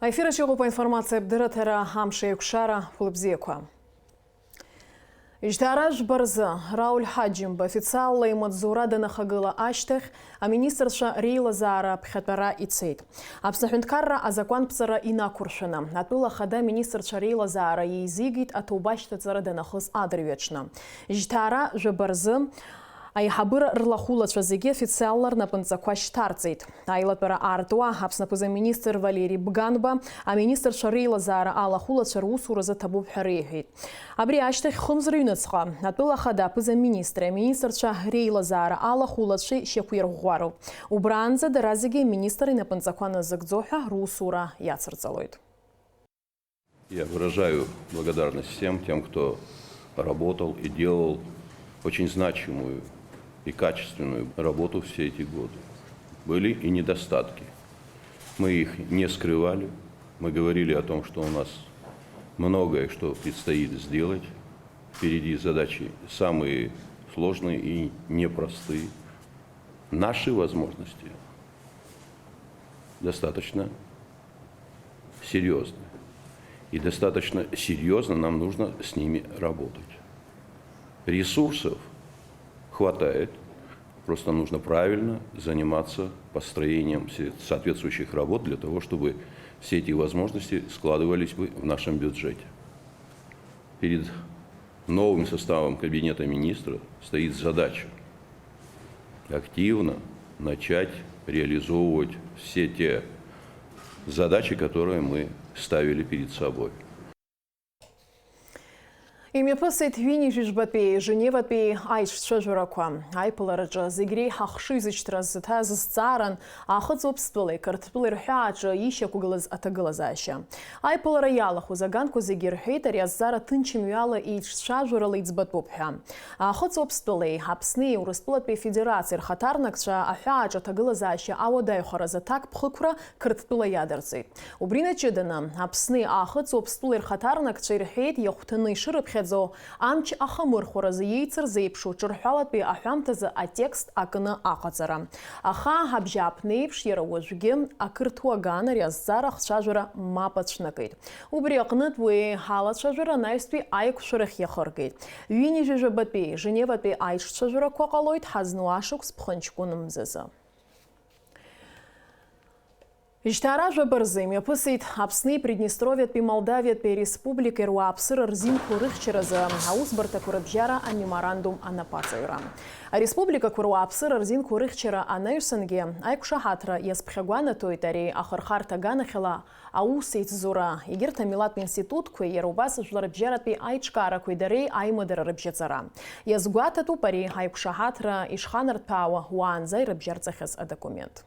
Ефір чого інформація бдиратера Хамше Юкшара Фулбзієква. Иждараж барзы Рауль Хаджимба официаллы Мадзура Данахагыла Аштех, а министрша Рейла Зара Пхатара Ицейт. Абсахюнткарра азакуан пцара ина куршина. Атула хада министрша Рейла Зара езигит атубашта цара Данахыз адревечна. Иждара же барзы Айхабыра рлахулачва зеге официаллар напынцаква штарцейт. Айлапера артуа хапснапыза министр Валерий Бганба, а министр Шарейла Зара алахулачва русураза табуб харейхейт. Абри аштех хымзрюнацха. Атула хада пыза министра, министр Шарейла Зара алахулачви шекуиргуару. Убранза даразеге министр напынцаква назагдзоха русура яцерцалойт. Я выражаю благодарность всем тем, кто работал и делал очень значимую и качественную работу все эти годы. Были и недостатки. Мы их не скрывали. Мы говорили о том, что у нас многое, что предстоит сделать. Впереди задачи самые сложные и непростые. Наши возможности достаточно серьезны. И достаточно серьезно нам нужно с ними работать. Ресурсов хватает, просто нужно правильно заниматься построением соответствующих работ для того, чтобы все эти возможности складывались бы в нашем бюджете. Перед новым составом Кабинета министров стоит задача активно начать реализовывать все те задачи, которые мы ставили перед собой. Имепысит вини жижбапи, женевапи айш шажураква. Айпалараджа зигри хахшизичтраз тазцаран, ахац обстволы, картплы рхяча, ища куглаз атаглазаща. Айпалара ялаху заганку зигир хейтер яззара тынчим вяла и шажуралы цбатпупха. Ахац обстволы, хапсны урасплатпи федерации рхатарнакча, ахяча таглазаща, аводай хоразатак пхукра картплы ядерцы. Убрина чедана, хапсны ахац обстволы рхатарнакча рхейт яхтаны ширпхед Амч ахамыр хоразы ейцер зейпшу чырхалат бе ахамтазы а текст акыны ақацара. Аха хабжап нейпш еравожге акыртуагана ряззара хшажура мапачнакайт. Убри ақынат ве халат шажура найспи айк шырых яхыргайт. Вини жежа батбе Женева бе айш шажура квақалойт хазнуашук спхынчкуным зызы. Ижтара же барзым, пысыт апсны Приднестровье пи Молдавия пи республики руапсыр рзин курых через аусбарта курабжара а меморандум анапацайра. А республика куруапсыр рзин курых чера анайсанге айкшахатра яспхагуана тойтари ахархарта ганахела аусейт зура. Игерта милат институт куй ерубас жларабжара пи айчкара куйдари аймадара рабжацара. Язгуата тупари айкшахатра ишханарт пауа хуанзай рабжарцахес а документ.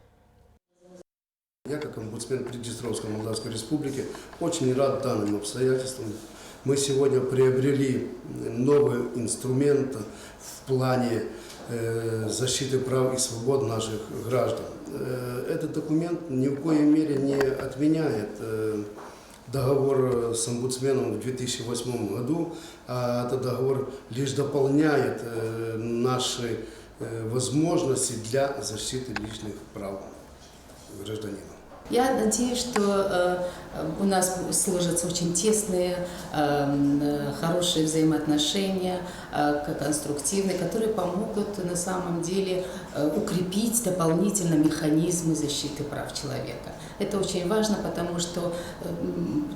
Я, как омбудсмен Приднестровской Молдавской Республики, очень рад данным обстоятельствам. Мы сегодня приобрели новый инструмент в плане защиты прав и свобод наших граждан. Этот документ ни в коей мере не отменяет договор с омбудсменом в 2008 году, а этот договор лишь дополняет наши возможности для защиты личных прав гражданина. Я надеюсь, что у нас сложатся очень тесные, хорошие взаимоотношения, конструктивные, которые помогут на самом деле укрепить дополнительно механизмы защиты прав человека. Это очень важно, потому что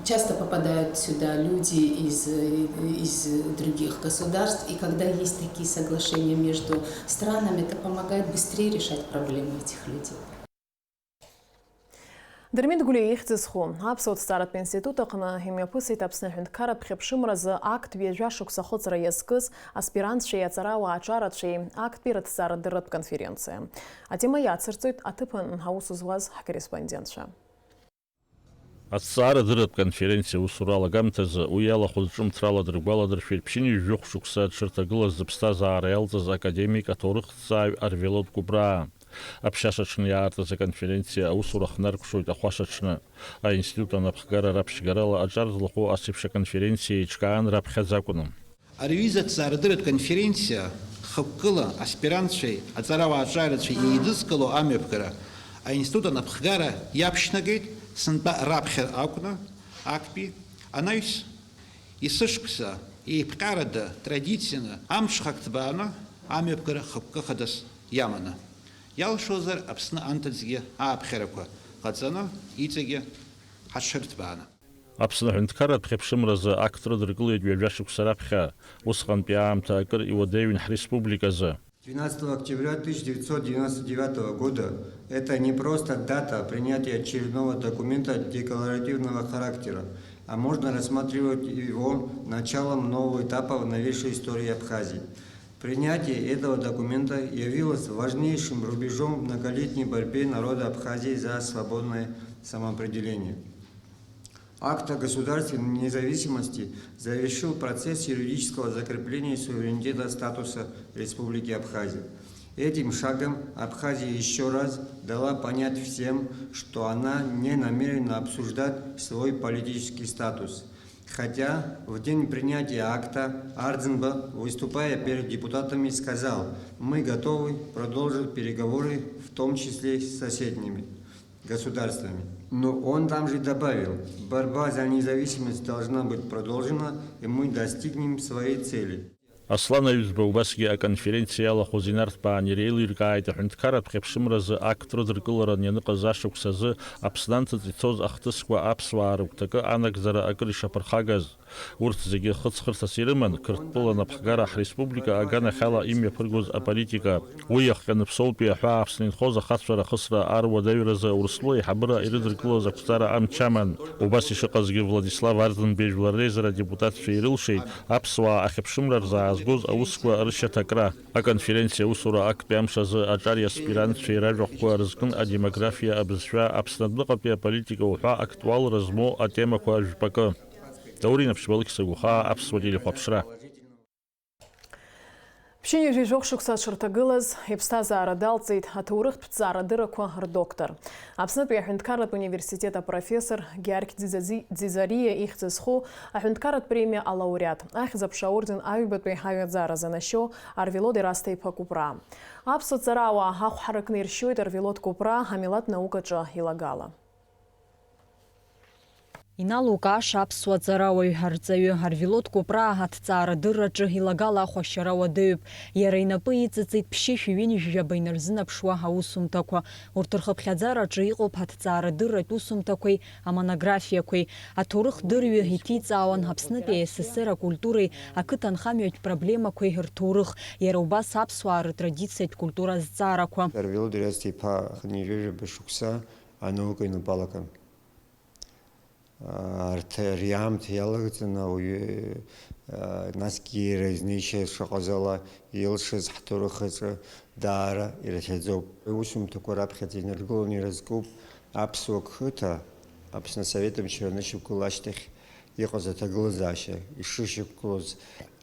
часто попадают сюда люди из других государств, и когда есть такие соглашения между странами, это помогает быстрее решать проблемы этих людей. Дермит гулеих цисху. Апсот старат института кына химиопысы тапснахын карат хепшим разы акт вежашук сахоцра ескыз аспирант шея царава ачарат шей акт пират старат дырат конференция. А тема яцерцует атыпын хаусузваз корреспондентша. Ацара дырат конференция усурала гамтазы уяла худшим трала дргвала дрфельпшини жух шукса чертагыла зыбстаза ареалзаз академий которых цай арвелот кубра. Общашечная артаза конференция усурах наркшует ахвашечна, а института напхгара рабшгарала аджарзлаху асипша конференции чкаан рабхазакуном. Арвизация ардырат конференция хапкыла аспирантшей ацарава аджарачей и идыскало амепкара, а института напхгара япшнагейт сынба рабхер акуна, акпи, анаис, и сышкса, и пкарада, традицияна, амшхактбана, амепкара хапкахадас ямана. Ялшозар абсна антазге апхераква, хацана, ицеге, хашертбана. Аԥсны аҳәынҭқарратә хьыԥшымразы актр дыргылеит ҩажәа шықәса раԥхьа, усҟантәи аамҭа акыр иуадаҩын ҳреспубликазы. 12 октября 1999 года это не просто дата принятия очередного документа декларативного характера, а можно рассматривать его началом нового этапа в новейшей истории Абхазии. Принятие этого документа явилось важнейшим рубежом в многолетней борьбе народа Абхазии за свободное самоопределение. Акт о государственной независимости завершил процесс юридического закрепления суверенитета статуса Республики Абхазия. Этим шагом Абхазия еще раз дала понять всем, что она не намерена обсуждать свой политический статус. Хотя в день принятия акта Ардзинба, выступая перед депутатами, сказал: «Мы готовы продолжить переговоры, в том числе с соседними государствами». Но он там же добавил: борьба за независимость должна быть продолжена, и мы достигнем своей цели. Аслан аҩызба убасгьы аконференциа иалахәыз инарҭбаан иреилиркааит аҳәынҭқарратә хьыԥшымразы акт рыдыркыларан ианыҟаз ашықәсазы Аԥснанҭыҵ ицоз ахҭысқәа аԥсуаа рыгәҭакы анагӡара акыр ишаԥырхагаз. Урҭ зегьы хыҵхырҭас ирыман Қырҭтәыла напхгара ҳреспублика аганахьала имҩаԥыргоз аполитика. Уи иахҟьаны ԥсоутәи аҳәаа Аԥсны инхоз ахацәа рахысра аруадаҩразы Урыстәыла еиҳабыра ирыдыркылоз ақәҵара амч аман. Убас ишыҟазгьы Владислав Ардынбеи жәлар реизара депутатцәа ирылшеит аԥсуаа ахьыԥшымра рзаазгоз аусқәа рышьаҭакра. Аконференциа аусура актәи амш азы аҿари аспирантцәа иражәахәқәа рызкын адемографиа абызшәа Аԥснытәыҟатәи аполитика уҳәа актуалра змоу атемақәа жәпакы. Даурин Аԥшьбалықь Сагәыхаа, Аԥсуа телехәаԥшра. Ԥшьынҩажәи жәохә шықәса дшырҭагылаз иԥсҭазаара далҵит аҭоурыхтә ҭҵаарадыррақәа рдоктор. Аԥснытәи аҳәынҭқарратә университет апрофессор Георг Дзизариа ихьӡ зху аҳәынҭқарратә премиа алауреат, ахьӡ-аԥша аорден аҩбатәи ҳаҩаӡара занашьо Арвелод Ерасҭа-иԥа Кәыпраа. Аԥсуа ҵарауаа ахә ҳаракны иршьоит Арвелод Кәыпраа амилаҭ наукаҿы илагала. Иналукааша аԥсуа ҵарауаҩ ҳарҵаҩы Арвелод Кәыпраа аҭҵаарадырраҿы илагала ахәашьара уадаҩуп. Иара инапы иҵыҵит ԥшьышә ҩынҩажәаба инарзынаԥшуа аусумҭақәа. Урҭ рхыԥхьаӡараҿы иҟоуп аҭҵаарадырратә усумҭақәеи амонографиақәеи. Аҭоурых дырҩы иҭиҵаауан Аԥснытәи АССР акультуреи ақыҭанхамҩатә проблемақәеи рҭоурых. Иара убас аԥсуаа ртрадициатә культура зҵаарақәа. Арвелод Ерасҭа-иԥа ҳнижәыжәаба шықәса анаука инапалакын. Арҭ ариамҭа иалагӡаны ауаҩы насгьы иара изнеишьа шаҟаз ала илшаз ҳҭоурых аҿы даара ирахьаӡоуп. Усумҭақәа раԥхьаӡа инаргыланы иразкуп аԥсуа қыҭа Аԥсны Асовет мчра анышьақәгыла ашьҭахь иҟаз аҭагылазаашьа ишышьақәгылоз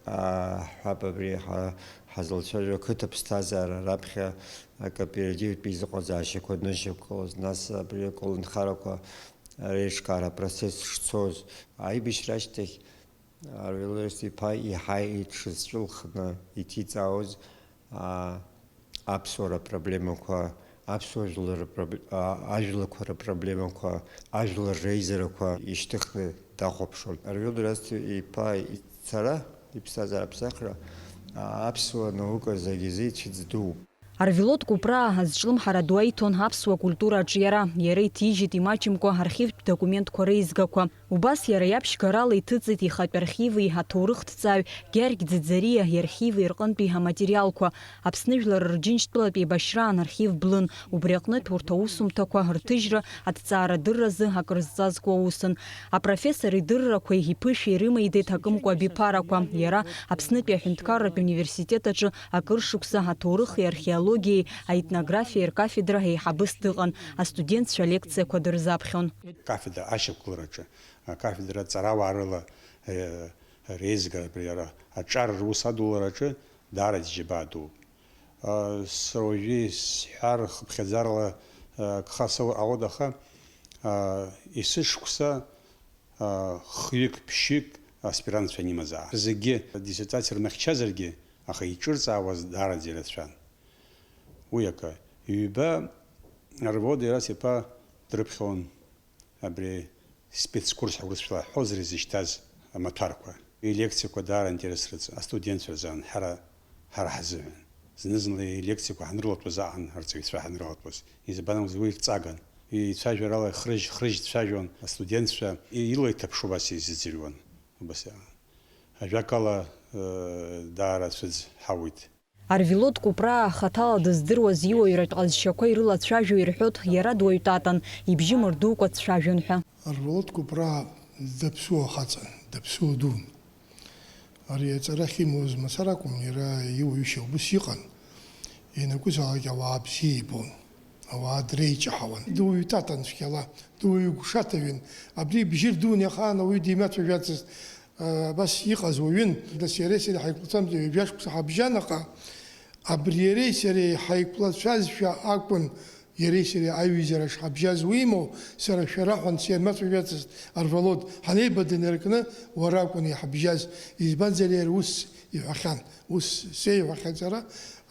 ҳәап абри ҳазлацәажәо ақыҭа ԥсҭазаара раԥхьа акооперативтә изыҟазаашьақәа анышьақәгылоз, нас абри аколнхарақәа реишкара процесс шцоз аибашьра ашьҭахь Арвелод Ерасҭа-иԥа иаҳа иҽызҿылхны иҭиҵаауаз аԥсуара проблемақәа, аԥсуа ажәлақәа рпроблемақәа, ажәлар реизарақәа ишьҭыхны дахәаԥшуан. Арвелод Ерасҭа-иԥа ицара, иԥсҭазаара аԥсахра аԥсуа науказ агьазеицәыӡ дууп. Арвелод Кәыпраа азҿлымҳара ду аиҭон аԥсуа культураҿы иара иҭижьит имаҷымкәа архивтә документқәа реизгақәа. Убас иара иаԥшьгарала иҭыҵит ихатә архиви аҭоурыхҭҵааҩ Георг Дзизариа иархиви рҟынтәи аматериалқәа. Аԥсны жәлар рџьынџьтәылатәи еибашьра анархив блын. Убри аҟнытә урҭ аусумҭақәа рҭыжьра аҭҵаарадырразы акрызҵазкуа усын. Апрофессор идыррақәеи иԥышәеи рымеидеит акымкәа абиԥарақәа. Иара Аԥснытәи аҳәынҭқарратә университет аҿы акыр шықәса аҭоурыхи археологиеи аетнографиеи ркафедра еиҳабыс дыҟан. Астудентцәа лекциақәа дырзаԥхьон. Кафедра ашьақәлараҿы, кафедра ҵарауаа рыла реизгара аҿар рус адулараҿы даара џьабаа дууп. Сара уажәы исҳәар хыԥхьаӡарала гха ауадаха есышықәса хҩык ԥшьҩык аспирантцәа анимазаап. Зегьы диссертациа рмыхьчазаргьы, аха иҿырҵаауаз даараӡа ирацәан. Уи акы, ҩба Арвелод Ерасҭа-иԥа дрыԥхьон абри спецкурс ҳаурысшәла ҳозыр изышьҭаз амаҭәарқәа. Илекциақәа даара интересрыҵа астудентцәа рзын ҳара ҳазыҳәан. Зны-зынла илекциақәа ҳанрылатәоз аҟан арҵаҩцәа ҳанрылатәоз. Избан акәзар уи ҵаган. Ицәажәарала хрыжь дцәажәон астудентцәа, ила иҭаԥшу убас изыӡырҩуан. Ажәакала даара цәыӡ ҳауит. Арвилот Купра ахаҭала дыздыруаз иуаҩратә ҟазшьақәа ирылацәажәо ирҳәоит иара дуаҩ татан, ибжьы мырдукәа дцәажәон ҳәа. Арвилот Купра даԥсуа хаҵан, даԥсуа дуун. Ари аҵара ахьимоз мацара акәым, иара иуаҩышьа убас иҟан. Ианакәызаалак ауаа бзиа ибон, ауаа дреиҷаҳауан. Дуаҩ татан цәгьала, дуаҩ гәшаҭаҩын. Абри бжьыр дуун иахаан ауаҩы димацәажәацызт. Бас иҟаз уаҩын, нас иареи сареи ҳаиқәлацәамзи ҩажәашықәса ҳабжьанаҟа, абри иареи сареи ҳаиқәлацәазшәа акәын иареи сареи аҩызара шҳабжьаз уимоу, сара шәараҳәан симацәажәацызт Арвилот, ҳанеибаданы иркны уара акәын иҳабжьаз. Избанзар иара ус иҳәахьан, ус сеиҳәахьан сара,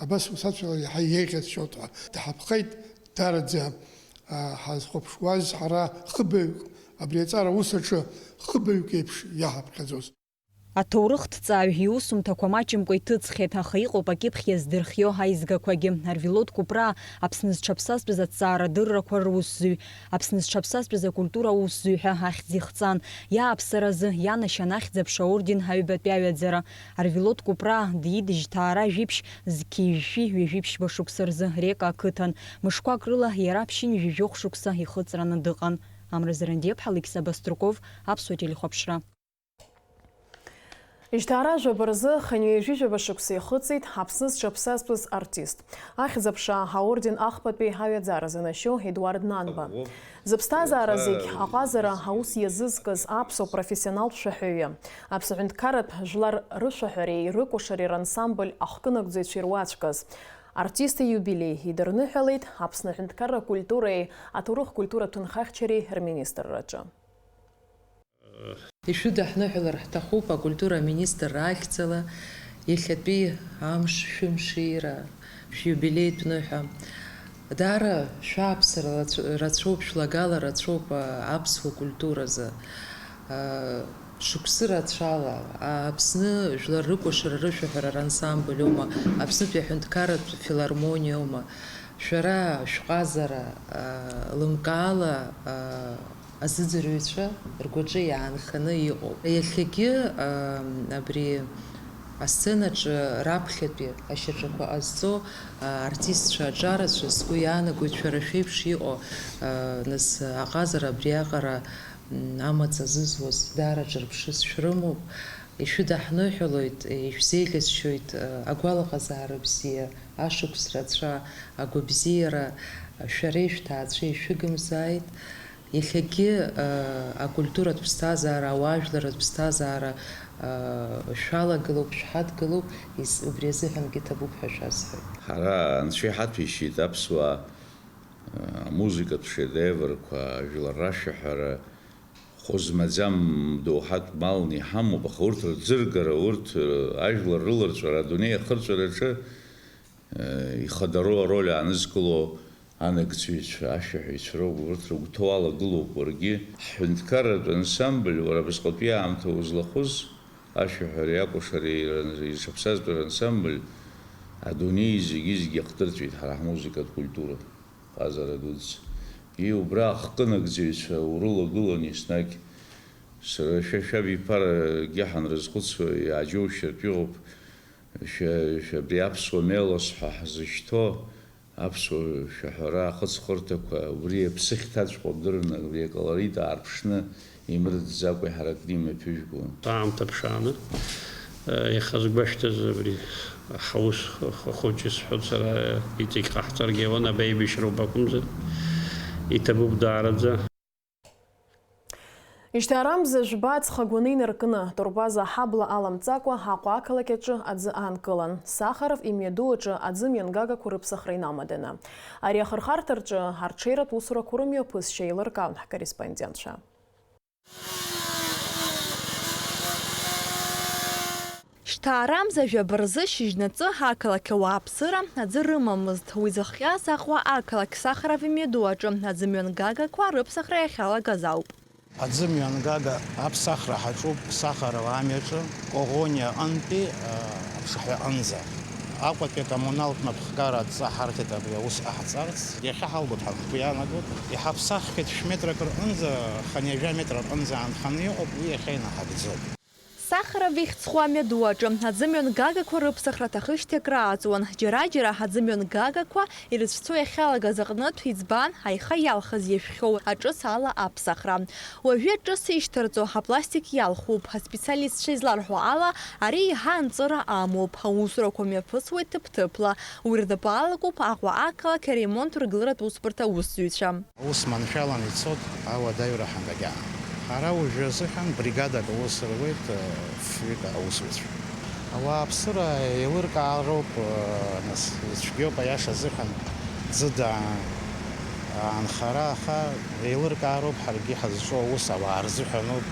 абас усацәала иаҳа иеиӷьасшьоит ҳәа. Даҳапҟеит дараӡа ҳазхәаԥшуаз ҳара хыбаҩк, абри аҵара ус аҿы хыбаҩк еиԥш иаҳаԥхьаӡоз. Аҭоурыхҭҵааҩ иусумҭақәа маҷымкәа иҭыҵхьеит, аха иҟоуп акьыԥхь иаздырхио аизгақәагьы. Арвилот Купра Аԥсны зҽаԥсазтәыз аҭҵаарадыррақәа русзуҩ, Аԥсны зҽаԥсазтәыз акультура аусзуҩ ҳәа ахьӡ ихҵан. Иааԥсаразы ианашьан ахьӡ-аԥша аорден ҳаҩбатәи аҩаӡара. Арвилот Купра диидыжьҭаара жәиԥшь зқьижәшәи ҩажәиԥшьба шықәса рзы Река ақыҭан. Мышқәак рыла иара ԥшьынҩажәи жәохә шықәса ихыҵраны дыҟан. Амра Зарандиеԥҳа, Алексей Баструков, Аԥсуа телехәаԥшра. Ижьҭаара жәабаразы хынҩажәижәаба шықәса ихыҵит Аԥсны зҽаԥсазтәыз артист. Ахьӡ-аԥша аорден ахԥатәи ҳаҩаӡаразы нашьо Едуард Нанба. Зыԥсҭазаара зегь аҟазара аус иазызкыз аԥсуа профессионалтә шәаҳәаҩы. Аԥсҳәынҭқарратә жәлар рышәаҳәареи рыкәашареи рансамбль ахкынагӡаҩцәа ируаӡәкыз. Артист июбилеи идырныҳәалеит Аԥсны аҳәынҭқарра культуреи аҭоурых культуратә нхахьчареи рминистрраҿы. Ишәыдаҳныҳәалар ҳҭахуп акультура аминистр ахьӡала иахьатәи амш шәымшира шәиубилеитә ныҳәа. Даара шәааԥсара рацәоуп, шәлагала рацәоуп аԥсуа культуразы. Шықәсы рацәала Аԥсны жәлар рыкәашара рышәаҳәара рансамбль аума, Аԥснытәи аҳәынҭқарратә филармониа аума, шәара шәҟазара лымкаала азыӡырҩцәа ргәаҿы иаанханы иҟоуп. Иахьагьы абри асценаҿы раԥхьатәи ашьаҿақәа ҟазҵо артистцәа аҿарацәа сгәы иаанагоит шәара шәеиԥш иҟоу нас аҟазара абриаҟара амаҵ азызуаз даара ҿырԥшыс шәрымоуп. Ишәыдаҳныҳәалоит, ишәзеиӷьасшьоит агәалаҟазаара бзиа, ашықәс рацәа, агәабзиара, шәареи шәҭаацәеи шәыгымзааит. Иахьагьы акультуратә ԥсҭазаара, ауаажәларатә ԥсҭазаара шәалагылоуп, шәҳадгылоуп, убри азыҳәангьы иҭабуп ҳәа шәасҳәоит. Ҳара анцәа иҳаҭәеишьеит аԥсуаа амузикатә шедеврқәа, ажәлар рашәаҳәара, хәы-змаӡам доуҳатә малны иҳамоуп, аха урҭ рӡыргара, урҭ ажәлар рыларҵәара, адунеи ахырҵәараҿы ихадару ароль аанызкыло анагӡҩцәа, ашәаҳәаҩцәа роуп, урҭ рыгәҭоу алагылоуп. Уаргьы ҳҳәынҭқарратә ансамбль, уара абасҟатәи аамҭа узлахәыз ашәаҳәареи акәашареи зҽаԥсазтәыз ансамбль адунеи зегьы иахдырҵәеит ҳара ҳмузикатә культура ҟазара дуӡӡа. Убра ахкынагӡаҩцәа урылагылан еснагь сара шәабиԥарагьы ҳанрызхәыцуа иааџьоушьартә иҟоуп абри аԥсуа мелос ҳәа ҳзышьҭо аԥсуа шәаҳәара ахыҵхырҭақәа убри аԥсы хьҭаҵәҟьоуп дырны, убри аколорит аарԥшны имырӡӡакәа иҳаракны имаԥыжәгон. Аамҭа ԥшааны иахазгәашьҭыз абри ҳаус хәыҷы сҳәот сара иҵегь ҟаҳҵаргьы ауан абаибишьроуп акәымзар. Иҭабуп даараӡа. Ижьҭаарамза жәба ҵхагәаны инаркны, турбаза ҳабла аламҵакәа Аҟәа ақалақь аҿы аӡы аанкылан. Сахаров имҩаду аҿы аӡы мҩангагақәа рыԥсахра инамаданы. Ари ахырхарҭаҿы ҳарҽеиратә усурақәа рымҩаԥысшьа еилыркаан ҳкорреспондентцәа. Штарам зажәабырзы шьыжьнаҵы ақалақь ауааԥсыра аӡы рымамызт. Уи зыхҟьаз Аҟәа ақалақь Сахаров имҩаду аҿы аӡымҩан гагақәа рыԥсахра иахьалагаз ауп. Аӡымҩан гага аԥсахра ҳаҿуп Сахаров амҩаҿы, Коӷониа аҟынтәи аԥшаҳәа аҟынӡа. Аҟәатәи акоммуналтә напхгара адҵа ҳарҭеит абри аус ҟаҳҵарц. Иахьа ҳалгоит ҳагәқәа иаанагоит. Иҳаԥсаххьеит шә-метрак рҟынӡа, хани-ажәа метр рҟынӡа аанханы иҟоуп, уи иахьа инаҳагӡоит. Сахаров ихьӡ-хәа амҩаду аҿы аӡымҩан гагақәа рыԥсахра аҭахышьҭи акрааҵуан. Џьара-џьара аӡымҩан гагақәа ирыцәцо иахьалагаз аҟнытә иӡбан аиха иалхыз иашәхьоу аҿыц ала аԥсахра. Уажәы аҿыц ишьҭарҵо апластик иалхуп. Аспециалистцәа изларҳәо ала, ари иаҳа анҵыра амоуп. Аусурақәа мҩаԥысуеит ҭыԥ-ҭыԥла. Уи рнапы Аҟәа ақалақь аремонт ргыларатә усбарҭа аусзуҩцәа. Ус маншәалан ицот ауадаҩра ҳангагьаа. Ҳара уажәы азыҳәан бригадак аус руеит фҩык аусзуҩцәа. Ауааԥсыра еилыркаароуп, нас ицәгьоуп аиаша азыҳәан ӡыда анхара, аха еилыркаароуп ҳаргьы ҳазҿу аус ауаа рзыҳәаноуп.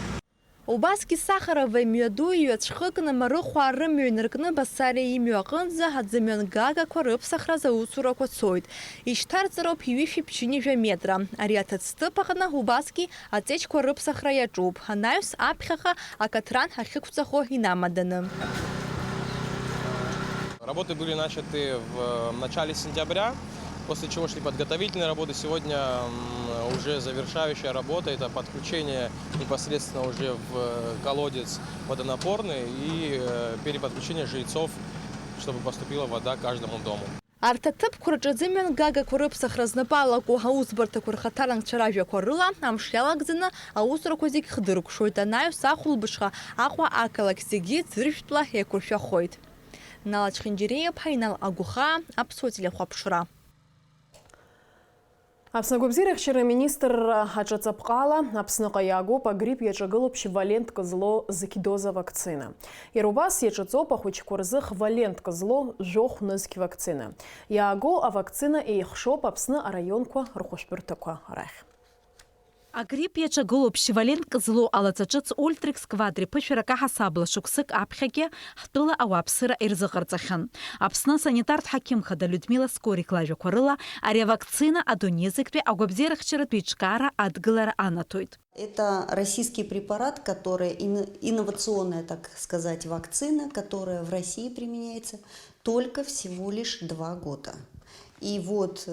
Убасгьы Сахарова имҩаду иҩаҵәхыкны Марыхәаа рымҩа инаркны Басариа имҩа аҟынӡа аӡымҩан гагақәа рыԥсахраз аусурақәа цоит. Ишьҭарҵароуп ҩышәи-ԥшьынижәа метра. Ари аҭыӡҭыԥ аҟны убасгьы аҵеџьқәа рыԥсахра иаҿуп. Анаҩс аԥхьаҟа акаҭран ахьықәҵахо инамаданы. Работы были начаты в начале сентября, после чего шли подготовительные работы. Сегодня уже завершающая работа – это подключение непосредственно уже в колодец водонапорный и переподключение жильцов, чтобы поступила вода каждому дому. Арҭ аҭыԥқәа рҿы аӡымҩан гагақәа рыԥсахра знапы алаку аусбарҭақәа рхаҭарнакцәа ражәақәа рыла амш иалагӡаны аусурақәа зегь хдыркәшоит. Анаҩс ахәылбыҽха Аҟәа ақалақь зегьы ӡыршәтәла еиқәыршәахоит. Нала Чхинџьиреиԥҳа, Инал Агәхаа, Аԥсуа телехәаԥшра. Аԥсны агәабзиарахьчара министр аҿаҵапҟала Аԥсныҟа иаагоуп агрипп иаҿагылоуп шьвалентка зло зықь-доза вакцина. Иара убас иаҿаҵоуп ахәыҷқәа рзы хвалентка зло жәохә нызқь вакцина. Иааго авакцина еихшоуп Аԥсны араионқәа рхәышәтәырҭақәа рахь. Агрипп иаҿагылоуп шьвалентка зло алаҵаҿыц ультрикс квадри ԥышәарак аҳасабла шықәсык аԥхьагьы ҳтәыла ауааԥсыра ирзыҟарҵахьан. Аԥсны санитартә ҳақьымхада Людмила Скорик лажәақәа рыла ари авакцина адунеизактәи агәабзиарахьчаратә еиҿкаара адгылара анаҭоит. Это российский препарат, который инновационная, так сказать, вакцина, которая в России применяется только всего лишь 2 года. И вот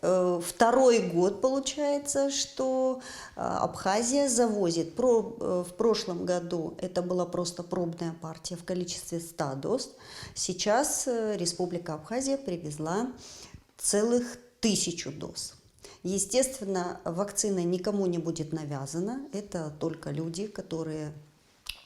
второй год получается, что Абхазия завозит. В прошлом году это была просто пробная партия в количестве 100 доз. Сейчас Республика Абхазия привезла целых 1000 доз. Естественно, вакцина никому не будет навязана. Это только люди, которые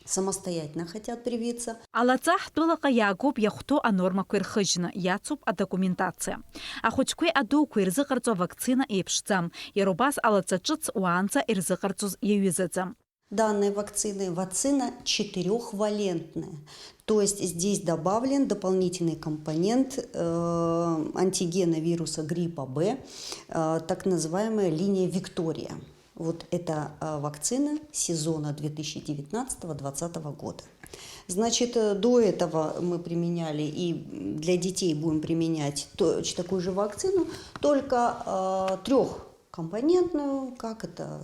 самостоятельно хотят привиться. Алаҵа ҳтәылаҟа иаагоуп иахәҭоу анормақәа ирхыжьны, иацуп адокументациа. Ахәыҷқәеи адуқәеи ирзыҟарҵо авакцина еиԥшӡам. Иара убас алаҵа ҿыц уаанӡа ирзыҟарҵоз иаҩызаӡам. Данной вакцина 4-валентная. То есть здесь добавлен дополнительный компонент антигена вируса гриппа Б, так называемая линия Виктория. Вот это вакцина сезона 2019-2020 года. Значит, до этого мы применяли и для детей будем применять точно такую же вакцину, только 3-компонентную, как это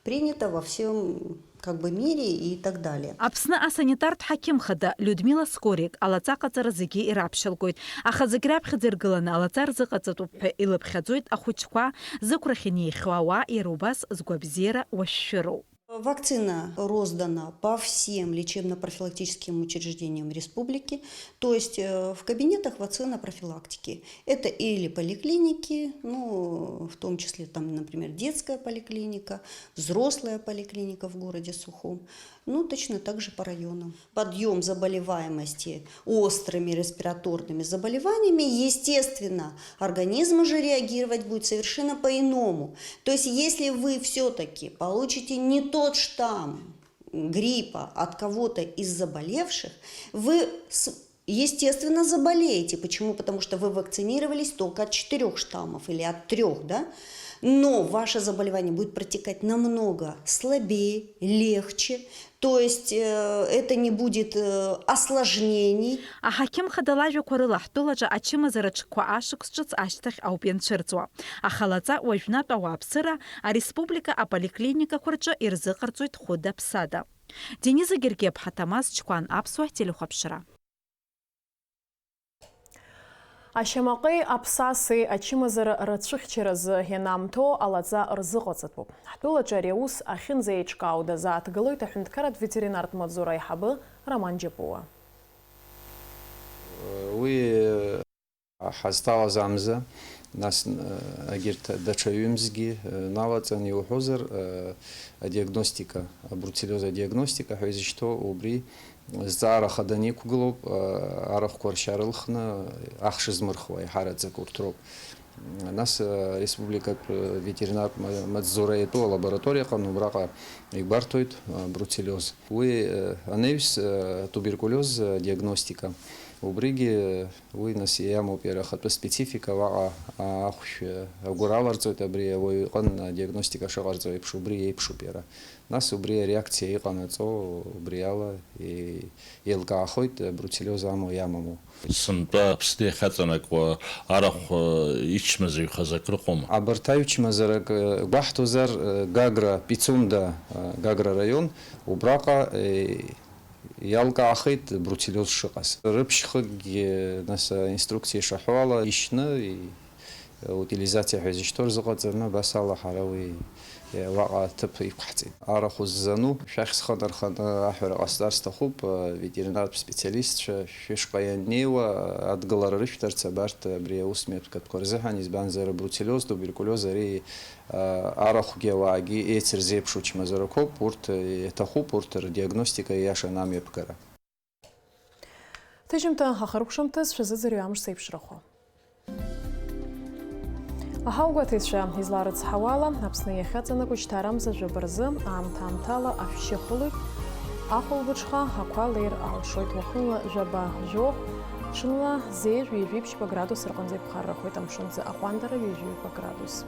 принято во всем мире и так далее. Аԥсны асанитартә ҳақьымхада Людмила Скорик алаҵа ҟаҵара зегьы ираԥшьалгоит. Аха зегь раԥхьаӡа иргыланы алаҵа рзыҟаҵатәуп ҳәа илыԥхьаӡоит ахәыҷқәа зықәрахь инеихьоу ауаа иара убас згәабзиара уашәшәыроуп. Вакцина роздана по всем лечебно-профилактическим учреждениям республики, то есть в кабинетах вакцинопрофилактики. Это или поликлиники, в том числе, например, детская поликлиника, взрослая поликлиника в городе Сухум, точно так же по районам. Подъем заболеваемости острыми респираторными заболеваниями, естественно, организм уже реагировать будет совершенно по-иному. То есть если вы все-таки получите не тот штамм гриппа от кого-то из заболевших, вы естественно, заболеете. Почему? Потому что вы вакцинировались только от 4 штаммов или от 3, да? Но ваше заболевание будет протекать намного слабее, легче, то есть это не будет осложнений. А хаким хадалажу корылах тулажа ачима зарачква ашик счиц аштах аупенчерцуа. А халаца уажна пауапсыра, а республика а поликлиника курча ирзыкарцует хода псада. Дениза Гергеб хатамаз чкуан апсуа телехопшира. Ашьамаҟи аԥсаси ачымазара рацәыхьчараз ианамҭо алаҵа рзыҟаҵатәуп. Ҳтәылаҿы ари аус ахьынӡеиҿкаау дазааҭгылоит аҳәынҭқарратә ветеринартә маҵзура аиҳабы Роман Џьапуа. Уи ҳазҭалаз амза, нас егьырҭ даҽа ҩымзгьы налаҵан иуҳәозар адиагностика, абруцеллез адиагностика ҳәа изышьҭоу убри зҵаара хада иқәгылоуп, арахәқәа ршьарылхны ахш змырхуа иҳараӡак урҭ роуп. Нас республикатә ветеринартә маҵзура иатәу алабораториа аҟны убраҟа игәарҭоит бруцеллез. Уи анаҩс туберкулез диагностика. Убригьы уи нас иамоуп иара ахатәы специфика, уаҟа ахәшә агәыр аларҵоит абри ауаҩ иҟны адиагностика шыҟарҵо еиԥш, убри еиԥшуп иара. Нас убри ареакциа иҟанаҵо убри ала еилкаахоит бруцеллез амоу иамаму. Сынтәа аԥсны иахьаҵанакуа арахә ичмазаҩхаз акы рыҟоума? Абарҭ аҩчмазарак гәаҳҭозар Гагра, Пицунда, Гагра раион, убраҟа иалкаахеит бруцеллез шыҟаз. Рыԥшьхыкгьы нас инструкциа ишаҳәо ала ишьны утилизациа ҳәа изышьҭоу рзыҟаҵарны абас ала ҳара уи уаҟа ҭыԥ иқәҳҵеит. Арахә ззану шәахь схынарханы аҳәара ҟасҵар сҭахуп, ветеринартә специалистцәа шәышҟа ианнеиуа адгылара рышәҭарц абарҭ абри аус методқәа рзыҳәан, избанзар бруцеллез, туберкулез ари арахәгьы ауаагьы еицырзеиԥшу чмазарақәоуп, урҭ иаҭахуп, урҭ рдиагностика иашан амҩаԥгара. Ҭыжьымҭа ахарықәшәымҭаз шәазыӡырҩ амш сеиԥшрахо. Аҳаугәаҭеицәа изларыцҳауа ала, Аԥсны иахьаҵанакуа шьҭарамза жәаба рзы аамҭа-аамҭала ашәшьы хылоит, ахәылбыҽха ақәа леир алшоит. Уахынла жәаба жәохә, ҽынла зеи 1-2 градус рҟынӡа иԥхаррахоит, амшынӡа аҟәандара 1-2 градус.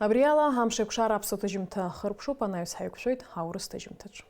Абри ала амш еиқәшара аԥсуа ҭыжьымҭа хыркәшоуп, анаҩс ҳаиқәшәоит аурыс ҭыжьымҭаҿы.